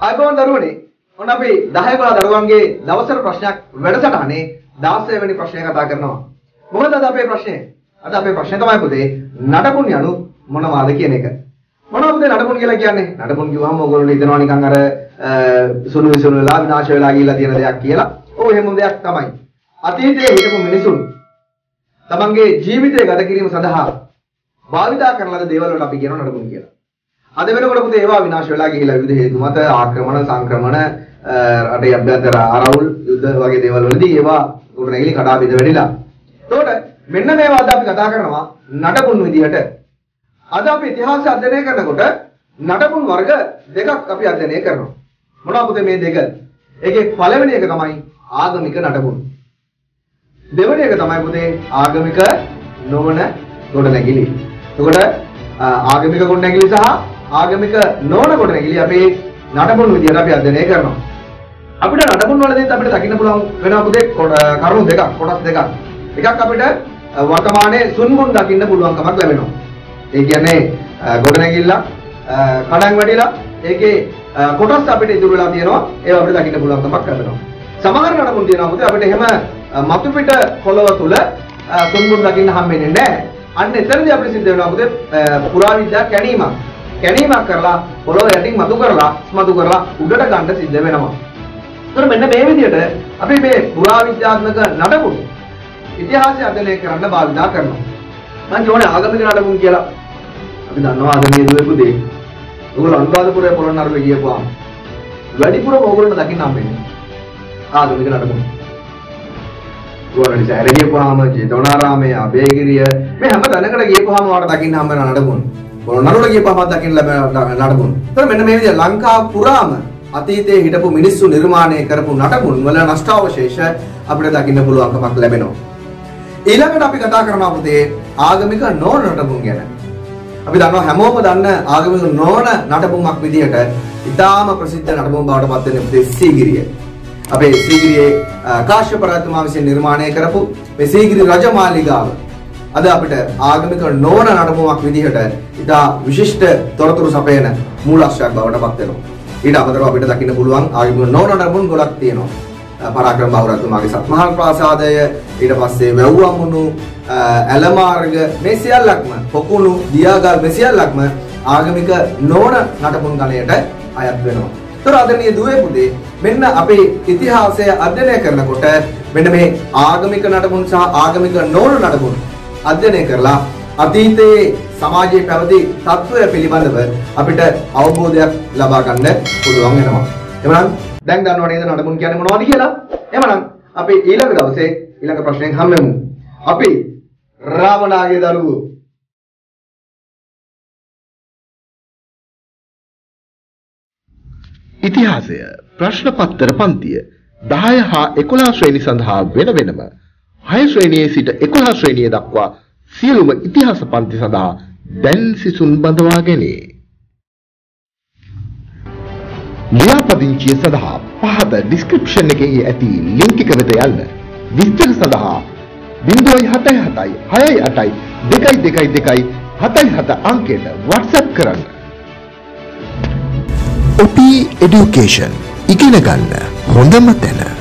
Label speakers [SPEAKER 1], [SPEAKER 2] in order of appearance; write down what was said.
[SPEAKER 1] ආයතන දරුවනේ ඔන්න අපි 10 12 දරුවන්ගේ දවසට ප්‍රශ්නයක් වැඩසටහනේ 16 වෙනි ප්‍රශ්නය කතා කරනවා. මොකද අද අපේ ප්‍රශ්නේ? අද අපේ ප්‍රශ්නේ තමයි පුතේ නඩබුන් යනු මොනවාද කියන එක. මොනවද පුතේ නඩබුන් කියලා කියන්නේ? නඩබුන් කිව්වම ඕගොල්ලෝ හිතනවා නිකන් අර සුළු විසුළු වෙලා විනාශ වෙලා ගිහිල්ලා තියෙන දෙයක් කියලා. ඔව් එහෙම දෙයක් තමයි. අතීතයේ හිටපු මිනිසුන් තමන්ගේ ජීවිතය ගත කිරීම සඳහා භාවිතා කරන ලද දේවල් වලට අපි කියනවා නඩබුන් කියලා. අද වෙනකොට පුතේ ඒවා විනාශ වෙලා ගිහිල්ලා විවිධ හේතු මත ආක්‍රමණ සංක්‍රමණ රටේ අභ්‍යන්තර ආරවුල් යුද්ධ වගේ දේවල් වලදී ඒවා ගොඩනැගිලි කඩා බිඳ වැටිලා. එතකොට මෙන්න මේවා අද අපි කතා කරනවා නඩබුන් විදියට. අද අපි ඉතිහාසය අධ්‍යයනය කරනකොට නඩබුන් වර්ග දෙකක් අපි අධ්‍යයනය කරනවා. මොනවද පුතේ මේ දෙක? ඒකේ පළවෙනි එක තමයි ආගමික නඩබුන්. දෙවෙනි එක තමයි පුතේ ආගමික නොවන ගොඩනැගිලි. එතකොට ආගමික ගොඩනැගිලි සහ ආගමික නොවන ගොඩනැගිලි අපි නඩබුන් විදියට අපි අධ්‍යයනය කරනවා. අපිට නඩබුන් වලදී අපිට දකින්න පුළුවන් වෙනවා පුතේ කරුණු දෙකක්, කොටස් දෙකක්. එකක් අපිට වර්තමානයේ සුන්බුන් දකින්න පුළුවන්කමක් ලැබෙනවා. ඒ කියන්නේ ගොඩනැගිල්ල කඩන් වැටිලා ඒකේ කොටස් අපිට ඉතුරු වෙලා තියෙනවා. ඒවා අපිට දකින්න පුළුවන්කමක් ලැබෙනවා. සමහර නඩබුන් තියෙනවා පුතේ අපිට එහෙම මතු පිට පොළව තුල සුන්බුන් දකින්න හම්බෙන්නේ නැහැ. අන්න එතනදී අපිට සිද්ධ වෙනවා පුතේ පුරාවිද්‍යා කැණීමක් කරලා පොළොව යටින් මතු කරලා උඩට ගන්න සිද්ධ වෙනවා. ඒතර මෙන්න මේ විදිහට අපි මේ පුරාවිද්‍යාත්මක නඩබුන් ඉතිහාසය අධ්‍යයනය කරන්න භාවිතා කරනවා. මම කියන්නේ ආගමික නඩබුන් කියලා. අපි දන්නවා අද මේ දුවේ පුතේ. ඔයගොල්ලෝ අනුරාධපුරයේ පොළොන්නරුවේ ගියපුවාම වැඩිපුරම ඕගොල්ලන්ට දකින්න හම්බෙන්නේ ආගමික නඩබුන්. ගෝරණි සෑර ගියපුවාම ජේතවනාරාමයේ අබේගිරිය මේ හැම තැනකට ගියපුවාම ඔයාලට දකින්න හම්බ වෙන නඩබුන්. පොළොන්නරුවට ගියපුවාම දකින්න ලැබෙන නඩබුන්. ඒතර මෙන්න මේ විදිහ ලංකාව පුරාම අතීතයේ හිටපු මිනිස්සු නිර්මාණය කරපු නඩබුන් වල නෂ්ටාවශේෂ අපිට දකින්න පුළුවන්කමක් ලැබෙනවා. ඊළඟට අපි කතා කරනවා පුතේ ආගමික නොවන නඩබුන් ගැන. අපි දන්නවා හැමෝම දන්න ආගමික නොවන නඩබුන්ක් විදිහට ඉතාම ප්‍රසිද්ධ නඩබුන් බවට පත් වෙන පුතේ සීගිරිය. අපේ සීගිරියේ කාශ්‍යප රජතුමා විසින් නිර්මාණය කරපු මේ සීගිරි රජමාලිගාව අද අපිට ආගමික නොවන නඩබුන්ක් විදිහට ඉතා විශිෂ්ට තොරතුරු සපයන මූලාශ්‍රයක් බවට පත් වෙනවා. ඊට අමතරව අපිට දකින්න පුළුවන් ආගමික නොවන නඩබුන් ගොඩක් තියෙනවා. පරාක්‍රම බහුරතුමාගේ සත්මහල් ප්‍රාසාදය, ඊට පස්සේ වැව්වමුණු, ඇලමාර්ග මේ සියල්ලක්ම පොකුණු, දියාගල් මේ සියල්ලක්ම ආගමික නොවන නඩබුන් ගණයට අයත් වෙනවා. ඒතර ආදරණීය දුවේ පුතේ මෙන්න අපේ ඉතිහාසය අධ්‍යයනය කරනකොට මෙන්න මේ ආගමික නඩබුන් සහ ආගමික නොවන නඩබුන් අධ්‍යයනය කරලා අතීතයේ සමාජයේ පැවති තත්ත්වය පිළිබඳව අපිට අවබෝධයක් ලබා ගන්න පුළුවන් වෙනවා. එහෙනම් දැන් දන්නව නේද නඩබුන් කියන්නේ මොනවද කියලා? එහෙනම් අපි ඊළඟ දවසේ ඊළඟ ප්‍රශ්නෙන් හම්බෙමු. අපි රාවණාගේ දරුවෝ.
[SPEAKER 2] ඉතිහාසය ප්‍රශ්න පත්‍ර පන්තිය 10 හා 11 ශ්‍රේණි සඳහා වෙන වෙනම 6 ශ්‍රේණියේ සිට 11 ශ්‍රේණිය දක්වා සියලුම ඉතිහාස පන්ති සඳහා දැන් සිසුන් බඳවා ගැනේ. ලියාපදිංචිය සඳහා පහත ඩිස්ක්‍රිප්ෂන් එකේ ඇති ලින්ක් එක වෙත යන්න. විස්තර සඳහා 077 68 222 77 අංකයට WhatsApp කරන්න. OP Education ඉගෙන ගන්න හොඳම තැන.